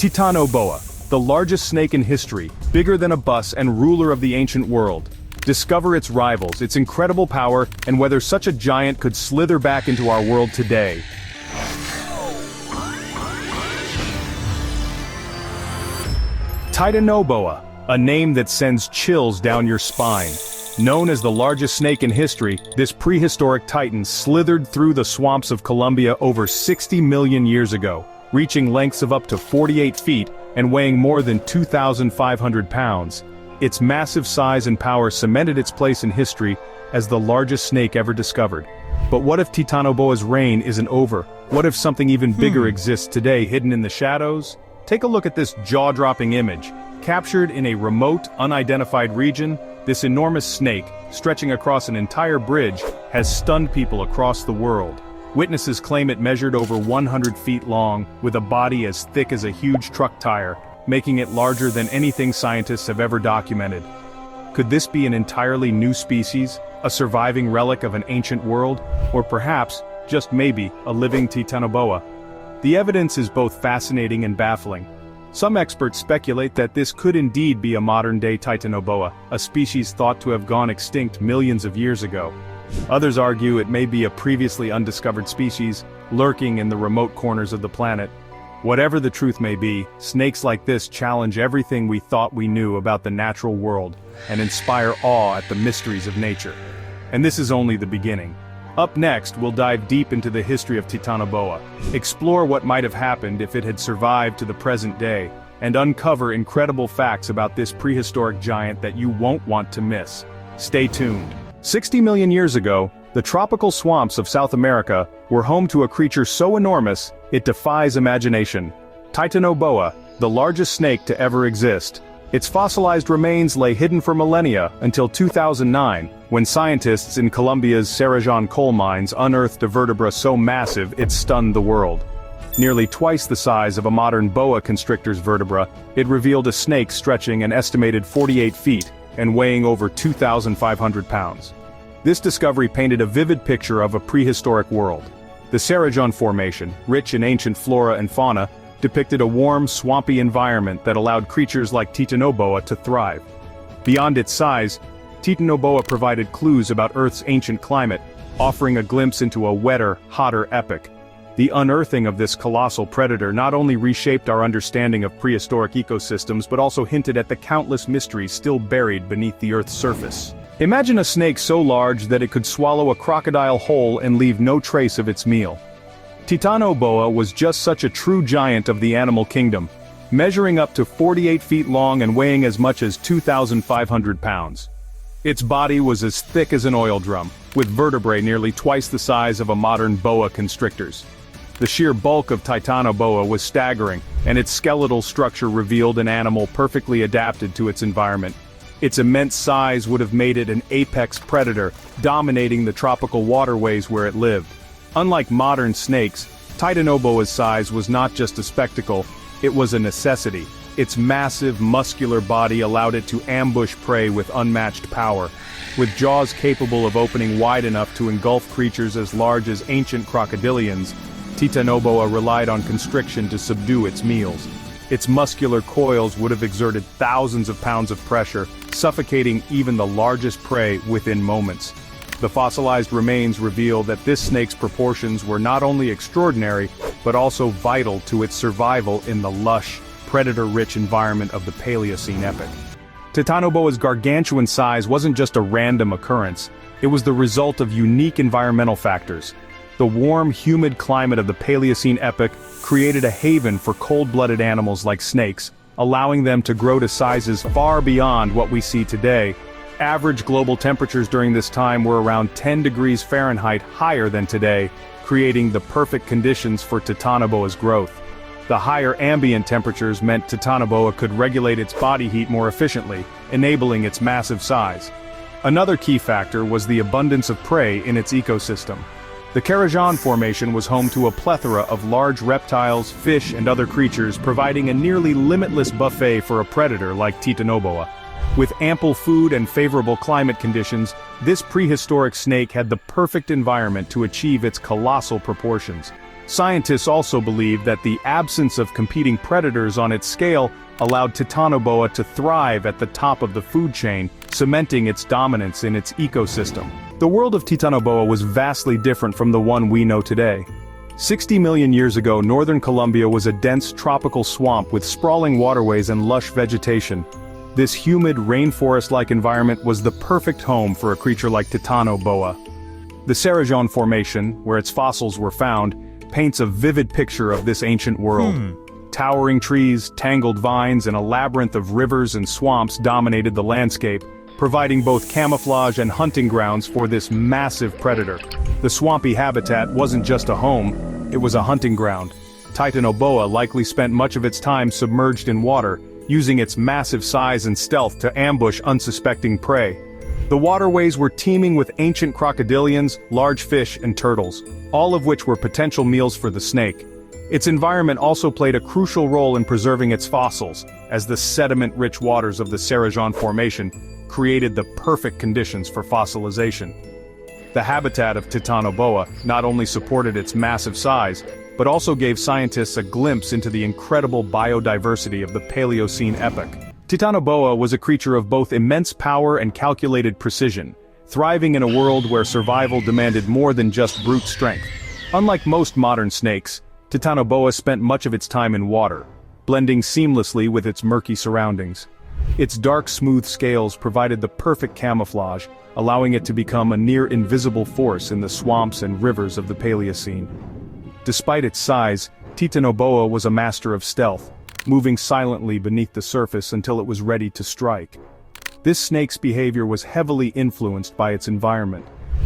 Titanoboa, the largest snake in history, bigger than a bus and ruler of the ancient world. Discover its rivals, its incredible power, and whether such a giant could slither back into our world today. Titanoboa, a name that sends chills down your spine. Known as the largest snake in history, this prehistoric titan slithered through the swamps of Colombia over 60 million years ago, reaching lengths of up to 48 feet and weighing more than 2,500 pounds. Its massive size and power cemented its place in history as the largest snake ever discovered. But what if Titanoboa's reign isn't over? What if something even bigger exists today, hidden in the shadows? Take a look at this jaw-dropping image. Captured in a remote, unidentified region, this enormous snake, stretching across an entire bridge, has stunned people across the world. Witnesses claim it measured over 100 feet long, with a body as thick as a huge truck tire, making it larger than anything scientists have ever documented. Could this be an entirely new species, a surviving relic of an ancient world, or perhaps, just maybe, a living Titanoboa? The evidence is both fascinating and baffling. Some experts speculate that this could indeed be a modern-day Titanoboa, a species thought to have gone extinct millions of years ago. Others argue it may be a previously undiscovered species, lurking in the remote corners of the planet. Whatever the truth may be, snakes like this challenge everything we thought we knew about the natural world, and inspire awe at the mysteries of nature. And this is only the beginning. Up next, we'll dive deep into the history of Titanoboa, explore what might have happened if it had survived to the present day, and uncover incredible facts about this prehistoric giant that you won't want to miss. Stay tuned. 60 million years ago, the tropical swamps of South America were home to a creature so enormous, it defies imagination. Titanoboa, the largest snake to ever exist. Its fossilized remains lay hidden for millennia until 2009, when scientists in Colombia's Cerrejón coal mines unearthed a vertebra so massive it stunned the world. Nearly twice the size of a modern boa constrictor's vertebra, it revealed a snake stretching an estimated 48 feet and weighing over 2,500 pounds. This discovery painted a vivid picture of a prehistoric world. The Cerrejón Formation, rich in ancient flora and fauna, depicted a warm, swampy environment that allowed creatures like Titanoboa to thrive. Beyond its size, Titanoboa provided clues about Earth's ancient climate, offering a glimpse into a wetter, hotter epoch. The unearthing of this colossal predator not only reshaped our understanding of prehistoric ecosystems but also hinted at the countless mysteries still buried beneath the Earth's surface. Imagine a snake so large that it could swallow a crocodile whole and leave no trace of its meal. Titanoboa was just such a true giant of the animal kingdom, measuring up to 48 feet long and weighing as much as 2,500 pounds. Its body was as thick as an oil drum, with vertebrae nearly twice the size of a modern boa constrictor's. The sheer bulk of Titanoboa was staggering, and its skeletal structure revealed an animal perfectly adapted to its environment. Its immense size would have made it an apex predator, dominating the tropical waterways where it lived. Unlike modern snakes, Titanoboa's size was not just a spectacle, it was a necessity. Its massive, muscular body allowed it to ambush prey with unmatched power. With jaws capable of opening wide enough to engulf creatures as large as ancient crocodilians, Titanoboa relied on constriction to subdue its meals. Its muscular coils would have exerted thousands of pounds of pressure, suffocating even the largest prey within moments. The fossilized remains reveal that this snake's proportions were not only extraordinary, but also vital to its survival in the lush, predator-rich environment of the Paleocene epoch. Titanoboa's gargantuan size wasn't just a random occurrence, it was the result of unique environmental factors. The warm, humid climate of the Paleocene epoch created a haven for cold-blooded animals like snakes, allowing them to grow to sizes far beyond what we see today. Average global temperatures during this time were around 10 degrees Fahrenheit higher than today, creating the perfect conditions for Titanoboa's growth. The higher ambient temperatures meant Titanoboa could regulate its body heat more efficiently, enabling its massive size. Another key factor was the abundance of prey in its ecosystem. The Cerrejón Formation was home to a plethora of large reptiles, fish, and other creatures, providing a nearly limitless buffet for a predator like Titanoboa. With ample food and favorable climate conditions, this prehistoric snake had the perfect environment to achieve its colossal proportions. Scientists also believe that the absence of competing predators on its scale allowed Titanoboa to thrive at the top of the food chain, cementing its dominance in its ecosystem. The world of Titanoboa was vastly different from the one we know today. 60 million years ago, northern Colombia was a dense tropical swamp with sprawling waterways and lush vegetation. This humid, rainforest-like environment was the perfect home for a creature like Titanoboa. The Cerrejón Formation, where its fossils were found, paints a vivid picture of this ancient world. Towering trees, tangled vines, and a labyrinth of rivers and swamps dominated the landscape, providing both camouflage and hunting grounds for this massive predator. The swampy habitat wasn't just a home, it was a hunting ground. Titanoboa likely spent much of its time submerged in water, using its massive size and stealth to ambush unsuspecting prey. The waterways were teeming with ancient crocodilians, large fish, and turtles, all of which were potential meals for the snake. Its environment also played a crucial role in preserving its fossils, as the sediment-rich waters of the Cerrejón Formation created the perfect conditions for fossilization. The habitat of Titanoboa not only supported its massive size, but also gave scientists a glimpse into the incredible biodiversity of the Paleocene epoch. Titanoboa was a creature of both immense power and calculated precision, thriving in a world where survival demanded more than just brute strength. Unlike most modern snakes, Titanoboa spent much of its time in water, blending seamlessly with its murky surroundings. Its dark, smooth scales provided the perfect camouflage, allowing it to become a near-invisible force in the swamps and rivers of the Paleocene. Despite its size, Titanoboa was a master of stealth, moving silently beneath the surface until it was ready to strike. This snake's behavior was heavily influenced by its environment.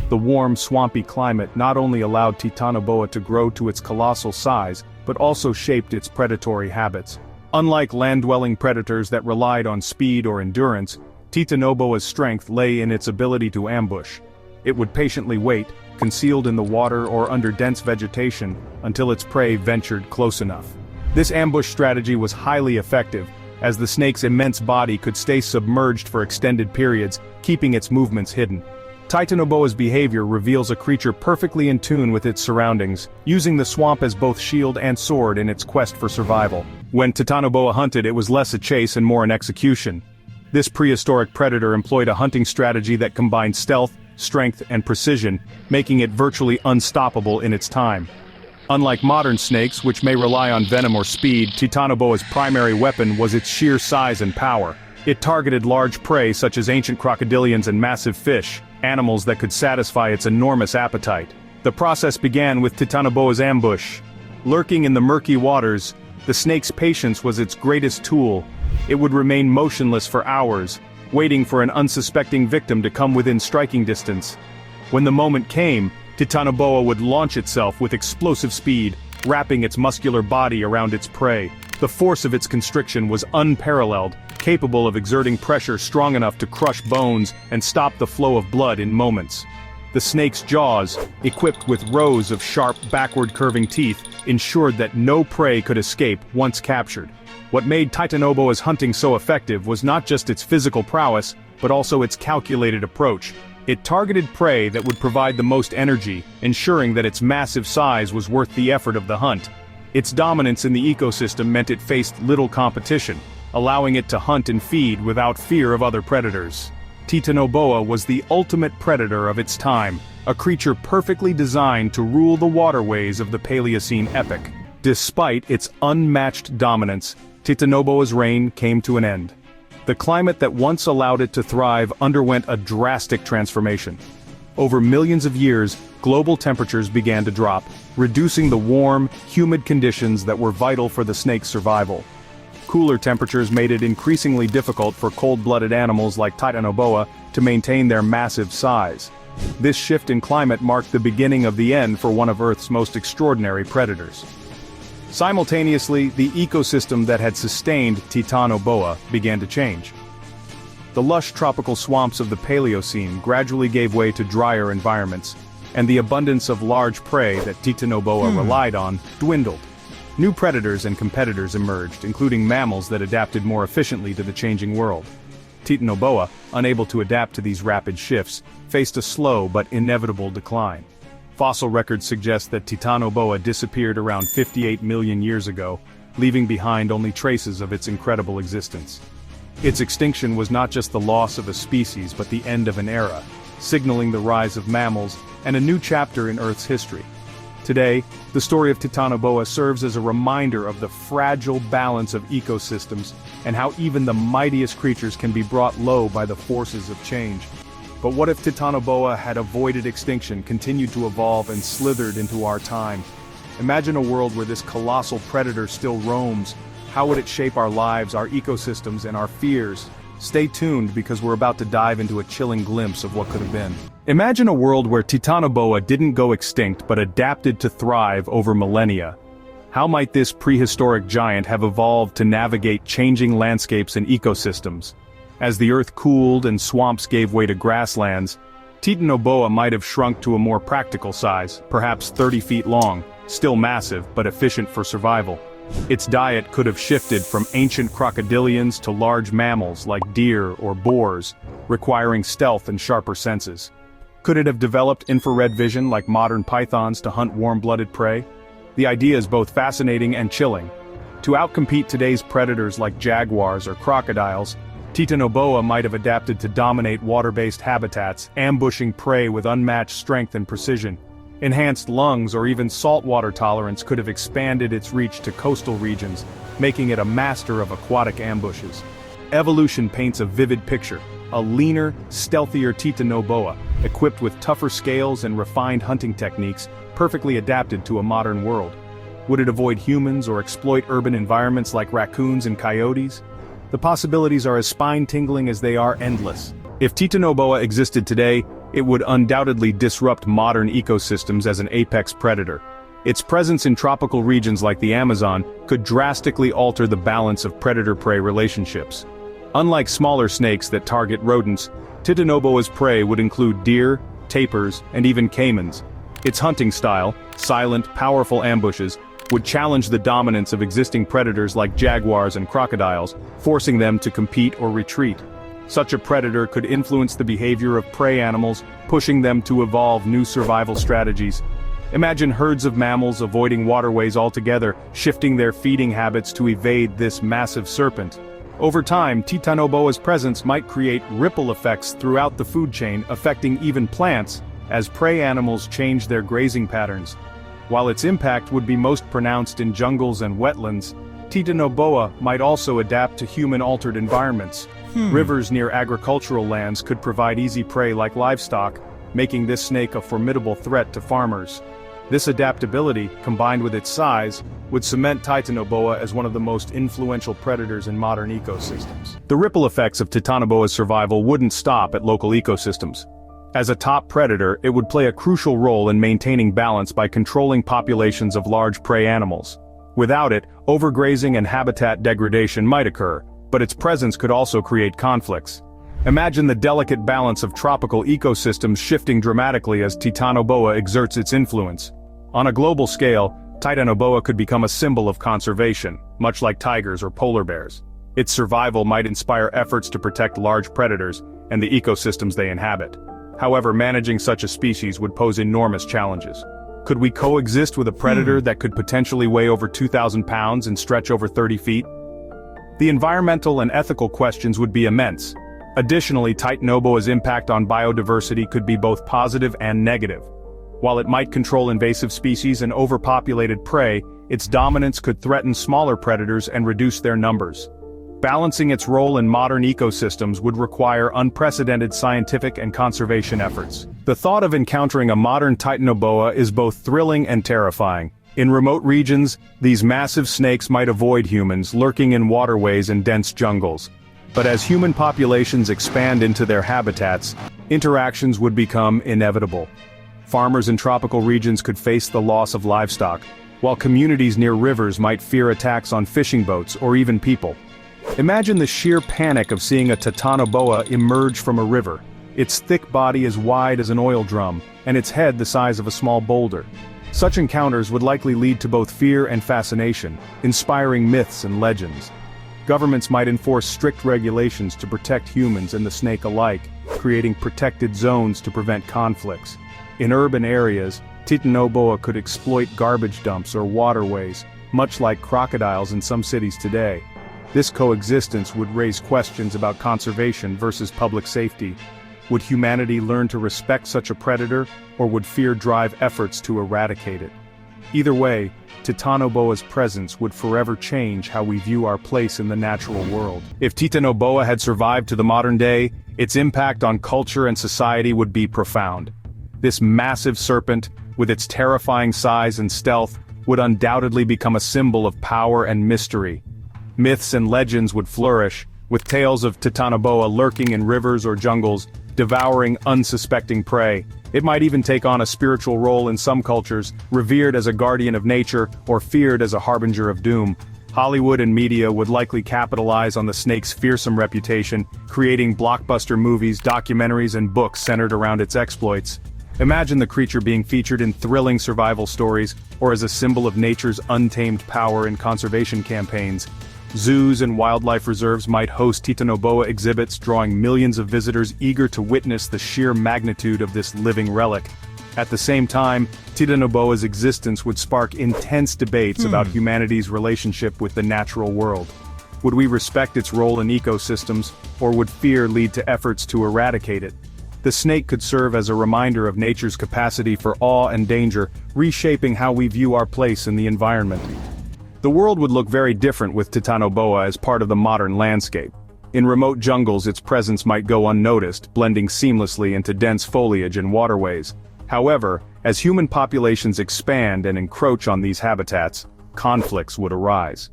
The warm, swampy climate not only allowed Titanoboa to grow to its colossal size, but also shaped its predatory habits. Unlike land-dwelling predators that relied on speed or endurance, Titanoboa's strength lay in its ability to ambush. It would patiently wait, concealed in the water or under dense vegetation, until its prey ventured close enough. This ambush strategy was highly effective, as the snake's immense body could stay submerged for extended periods, keeping its movements hidden. Titanoboa's behavior reveals a creature perfectly in tune with its surroundings, using the swamp as both shield and sword in its quest for survival. When Titanoboa hunted, it was less a chase and more an execution. This prehistoric predator employed a hunting strategy that combined stealth, strength, and precision, making it virtually unstoppable in its time. Unlike modern snakes, which may rely on venom or speed, Titanoboa's primary weapon was its sheer size and power. It targeted large prey such as ancient crocodilians and massive fish, animals that could satisfy its enormous appetite. The process began with Titanoboa's ambush. Lurking in the murky waters, the snake's patience was its greatest tool. It would remain motionless for hours, waiting for an unsuspecting victim to come within striking distance. When the moment came, Titanoboa would launch itself with explosive speed, wrapping its muscular body around its prey. The force of its constriction was unparalleled, capable of exerting pressure strong enough to crush bones and stop the flow of blood in moments. The snake's jaws, equipped with rows of sharp, backward-curving teeth, ensured that no prey could escape once captured. What made Titanoboa's hunting so effective was not just its physical prowess, but also its calculated approach. It targeted prey that would provide the most energy, ensuring that its massive size was worth the effort of the hunt. Its dominance in the ecosystem meant it faced little competition, allowing it to hunt and feed without fear of other predators. Titanoboa was the ultimate predator of its time, a creature perfectly designed to rule the waterways of the Paleocene epoch. Despite its unmatched dominance, Titanoboa's reign came to an end. The climate that once allowed it to thrive underwent a drastic transformation. Over millions of years, global temperatures began to drop, reducing the warm, humid conditions that were vital for the snake's survival. Cooler temperatures made it increasingly difficult for cold-blooded animals like Titanoboa to maintain their massive size. This shift in climate marked the beginning of the end for one of Earth's most extraordinary predators. Simultaneously, the ecosystem that had sustained Titanoboa began to change. The lush tropical swamps of the Paleocene gradually gave way to drier environments, and the abundance of large prey that Titanoboa relied on dwindled. New predators and competitors emerged, including mammals that adapted more efficiently to the changing world. Titanoboa, unable to adapt to these rapid shifts, faced a slow but inevitable decline. Fossil records suggest that Titanoboa disappeared around 58 million years ago, leaving behind only traces of its incredible existence. Its extinction was not just the loss of a species but the end of an era, signaling the rise of mammals and a new chapter in Earth's history. Today, the story of Titanoboa serves as a reminder of the fragile balance of ecosystems and how even the mightiest creatures can be brought low by the forces of change. But what if Titanoboa had avoided extinction, continued to evolve, and slithered into our time? Imagine a world where this colossal predator still roams. How would it shape our lives, our ecosystems, and our fears? Stay tuned because we're about to dive into a chilling glimpse of what could have been. Imagine a world where Titanoboa didn't go extinct but adapted to thrive over millennia. How might this prehistoric giant have evolved to navigate changing landscapes and ecosystems? As the earth cooled and swamps gave way to grasslands, Titanoboa might have shrunk to a more practical size, perhaps 30 feet long, still massive but efficient for survival. Its diet could have shifted from ancient crocodilians to large mammals like deer or boars, requiring stealth and sharper senses. Could it have developed infrared vision like modern pythons to hunt warm-blooded prey? The idea is both fascinating and chilling. To outcompete today's predators like jaguars or crocodiles, Titanoboa might have adapted to dominate water-based habitats, ambushing prey with unmatched strength and precision. Enhanced lungs or even saltwater tolerance could have expanded its reach to coastal regions, making it a master of aquatic ambushes. Evolution paints a vivid picture, a leaner, stealthier Titanoboa, equipped with tougher scales and refined hunting techniques, perfectly adapted to a modern world. Would it avoid humans or exploit urban environments like raccoons and coyotes? The possibilities are as spine-tingling as they are endless. If Titanoboa existed today, it would undoubtedly disrupt modern ecosystems as an apex predator. Its presence in tropical regions like the Amazon could drastically alter the balance of predator-prey relationships. Unlike smaller snakes that target rodents, Titanoboa's prey would include deer, tapirs, and even caimans. Its hunting style, silent, powerful ambushes, would challenge the dominance of existing predators like jaguars and crocodiles, forcing them to compete or retreat. Such a predator could influence the behavior of prey animals, pushing them to evolve new survival strategies. Imagine herds of mammals avoiding waterways altogether, shifting their feeding habits to evade this massive serpent. Over time, Titanoboa's presence might create ripple effects throughout the food chain, affecting even plants, as prey animals change their grazing patterns. While its impact would be most pronounced in jungles and wetlands, Titanoboa might also adapt to human-altered environments. Rivers near agricultural lands could provide easy prey like livestock, making this snake a formidable threat to farmers. This adaptability, combined with its size, would cement Titanoboa as one of the most influential predators in modern ecosystems. The ripple effects of Titanoboa's survival wouldn't stop at local ecosystems. As a top predator, it would play a crucial role in maintaining balance by controlling populations of large prey animals. Without it, overgrazing and habitat degradation might occur, but its presence could also create conflicts. Imagine the delicate balance of tropical ecosystems shifting dramatically as Titanoboa exerts its influence. On a global scale, Titanoboa could become a symbol of conservation, much like tigers or polar bears. Its survival might inspire efforts to protect large predators and the ecosystems they inhabit. However, managing such a species would pose enormous challenges. Could we coexist with a predator that could potentially weigh over 2,000 pounds and stretch over 30 feet? The environmental and ethical questions would be immense. Additionally, Titanoboa's impact on biodiversity could be both positive and negative. While it might control invasive species and overpopulated prey, its dominance could threaten smaller predators and reduce their numbers. Balancing its role in modern ecosystems would require unprecedented scientific and conservation efforts. The thought of encountering a modern Titanoboa is both thrilling and terrifying. In remote regions, these massive snakes might avoid humans, lurking in waterways and dense jungles. But as human populations expand into their habitats, interactions would become inevitable. Farmers in tropical regions could face the loss of livestock, while communities near rivers might fear attacks on fishing boats or even people. Imagine the sheer panic of seeing a Titanoboa emerge from a river, its thick body as wide as an oil drum, and its head the size of a small boulder. Such encounters would likely lead to both fear and fascination, inspiring myths and legends. Governments might enforce strict regulations to protect humans and the snake alike, creating protected zones to prevent conflicts. In urban areas, Titanoboa could exploit garbage dumps or waterways, much like crocodiles in some cities today. This coexistence would raise questions about conservation versus public safety. Would humanity learn to respect such a predator, or would fear drive efforts to eradicate it? Either way, Titanoboa's presence would forever change how we view our place in the natural world. If Titanoboa had survived to the modern day, its impact on culture and society would be profound. This massive serpent, with its terrifying size and stealth, would undoubtedly become a symbol of power and mystery. Myths and legends would flourish, with tales of Titanoboa lurking in rivers or jungles, devouring unsuspecting prey. It might even take on a spiritual role in some cultures, revered as a guardian of nature or feared as a harbinger of doom. Hollywood and media would likely capitalize on the snake's fearsome reputation, creating blockbuster movies, documentaries, and books centered around its exploits. Imagine the creature being featured in thrilling survival stories, or as a symbol of nature's untamed power in conservation campaigns. Zoos and wildlife reserves might host Titanoboa exhibits, drawing millions of visitors eager to witness the sheer magnitude of this living relic. At the same time, Titanoboa's existence would spark intense debates about humanity's relationship with the natural world. Would we respect its role in ecosystems, or would fear lead to efforts to eradicate it? The snake could serve as a reminder of nature's capacity for awe and danger, reshaping how we view our place in the environment. The world would look very different with Titanoboa as part of the modern landscape. In remote jungles, its presence might go unnoticed, blending seamlessly into dense foliage and waterways. However, as human populations expand and encroach on these habitats, conflicts would arise.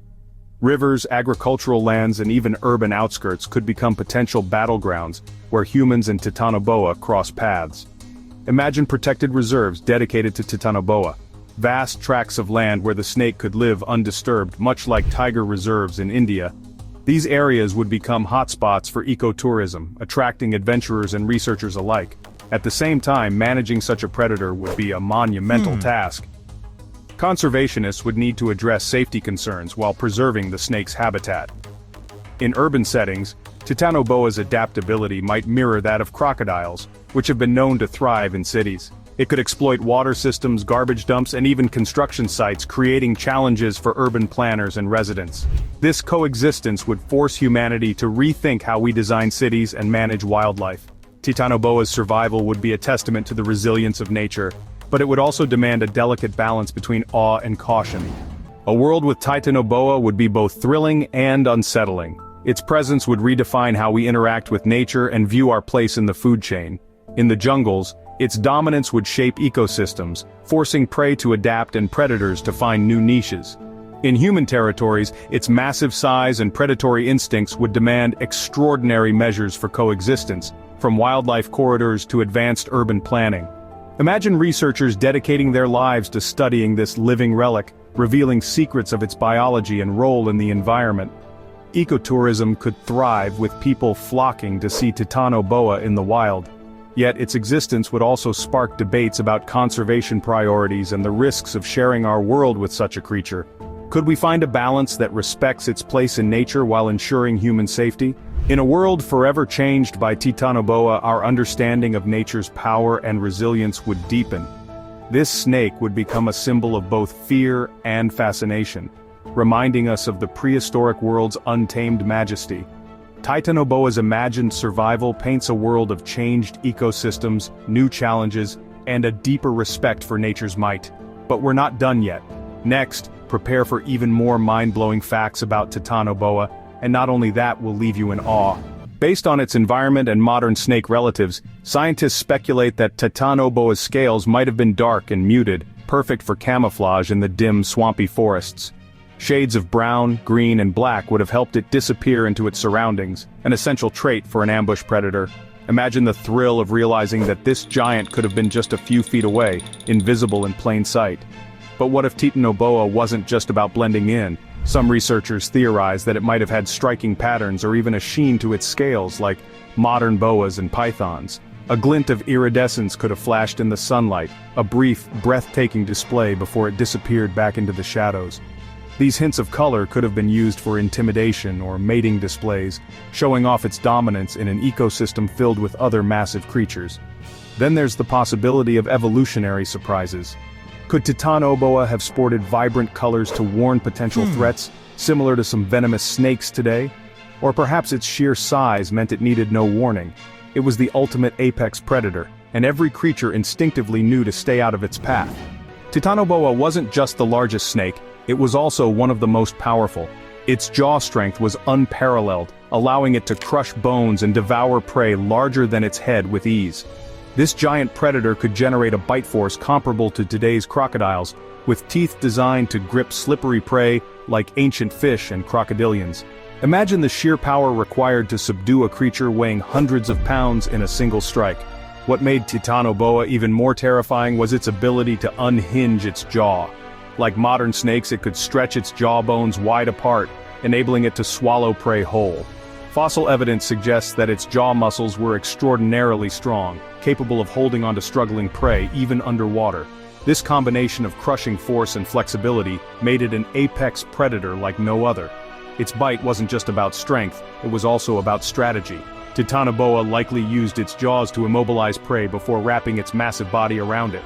Rivers, agricultural lands, and even urban outskirts could become potential battlegrounds where humans and Titanoboa cross paths. Imagine protected reserves dedicated to Titanoboa. Vast tracts of land where the snake could live undisturbed, much like tiger reserves in India. These areas would become hotspots for ecotourism, attracting adventurers and researchers alike. At the same time, managing such a predator would be a monumental task. Conservationists would need to address safety concerns while preserving the snake's habitat. In urban settings, Titanoboa's adaptability might mirror that of crocodiles, which have been known to thrive in cities. It could exploit water systems, garbage dumps, and even construction sites, creating challenges for urban planners and residents. This coexistence would force humanity to rethink how we design cities and manage wildlife. Titanoboa's survival would be a testament to the resilience of nature, but it would also demand a delicate balance between awe and caution. A world with Titanoboa would be both thrilling and unsettling. Its presence would redefine how we interact with nature and view our place in the food chain. In the jungles, its dominance would shape ecosystems, forcing prey to adapt and predators to find new niches. In human territories, its massive size and predatory instincts would demand extraordinary measures for coexistence, from wildlife corridors to advanced urban planning. Imagine researchers dedicating their lives to studying this living relic, revealing secrets of its biology and role in the environment. Ecotourism could thrive with people flocking to see Titanoboa in the wild. Yet its existence would also spark debates about conservation priorities and the risks of sharing our world with such a creature. Could we find a balance that respects its place in nature while ensuring human safety? In a world forever changed by Titanoboa, our understanding of nature's power and resilience would deepen. This snake would become a symbol of both fear and fascination, reminding us of the prehistoric world's untamed majesty. Titanoboa's imagined survival paints a world of changed ecosystems, new challenges, and a deeper respect for nature's might. But we're not done yet. Next, prepare for even more mind-blowing facts about Titanoboa, and not only that will leave you in awe. Based on its environment and modern snake relatives, scientists speculate that Titanoboa's scales might have been dark and muted, perfect for camouflage in the dim, swampy forests. Shades of brown, green, and black would have helped it disappear into its surroundings, an essential trait for an ambush predator. Imagine the thrill of realizing that this giant could have been just a few feet away, invisible in plain sight. But what if Titanoboa wasn't just about blending in? Some researchers theorize that it might have had striking patterns or even a sheen to its scales like modern boas and pythons. A glint of iridescence could have flashed in the sunlight, a brief, breathtaking display before it disappeared back into the shadows. These hints of color could have been used for intimidation or mating displays, showing off its dominance in an ecosystem filled with other massive creatures. Then there's the possibility of evolutionary surprises. Could Titanoboa have sported vibrant colors to warn potential threats, similar to some venomous snakes today? Or perhaps its sheer size meant it needed no warning. It was the ultimate apex predator, and every creature instinctively knew to stay out of its path. Titanoboa wasn't just the largest snake, it was also one of the most powerful. Its jaw strength was unparalleled, allowing it to crush bones and devour prey larger than its head with ease. This giant predator could generate a bite force comparable to today's crocodiles, with teeth designed to grip slippery prey like ancient fish and crocodilians. Imagine the sheer power required to subdue a creature weighing hundreds of pounds in a single strike. What made Titanoboa even more terrifying was its ability to unhinge its jaw. Like modern snakes, it could stretch its jaw bones wide apart, enabling it to swallow prey whole. Fossil evidence suggests that its jaw muscles were extraordinarily strong, capable of holding onto struggling prey even underwater. This combination of crushing force and flexibility made it an apex predator like no other. Its bite wasn't just about strength, it was also about strategy. Titanoboa likely used its jaws to immobilize prey before wrapping its massive body around it.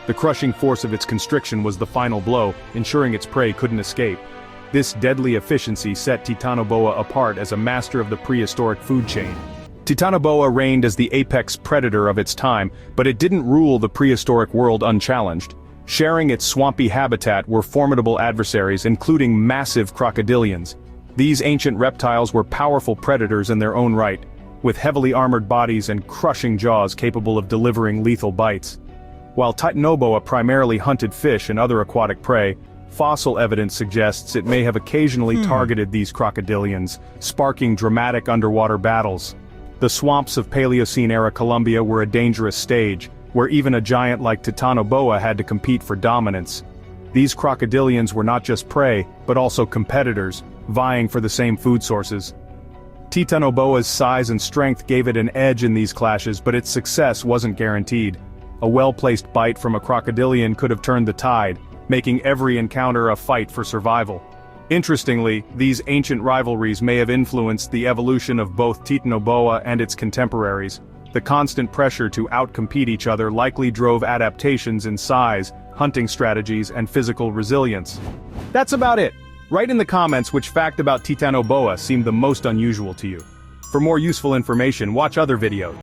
The crushing force of its constriction was the final blow, ensuring its prey couldn't escape. This deadly efficiency set Titanoboa apart as a master of the prehistoric food chain. Titanoboa reigned as the apex predator of its time, but it didn't rule the prehistoric world unchallenged. Sharing its swampy habitat were formidable adversaries, including massive crocodilians. These ancient reptiles were powerful predators in their own right, with heavily armored bodies and crushing jaws capable of delivering lethal bites. While Titanoboa primarily hunted fish and other aquatic prey, fossil evidence suggests it may have occasionally targeted these crocodilians, sparking dramatic underwater battles. The swamps of Paleocene-era Colombia were a dangerous stage, where even a giant like Titanoboa had to compete for dominance. These crocodilians were not just prey, but also competitors, vying for the same food sources. Titanoboa's size and strength gave it an edge in these clashes, but its success wasn't guaranteed. A well-placed bite from a crocodilian could have turned the tide, making every encounter a fight for survival. Interestingly, these ancient rivalries may have influenced the evolution of both Titanoboa and its contemporaries. The constant pressure to outcompete each other likely drove adaptations in size, hunting strategies, and physical resilience. That's about it. Write in the comments which fact about Titanoboa seemed the most unusual to you. For more useful information, watch other videos.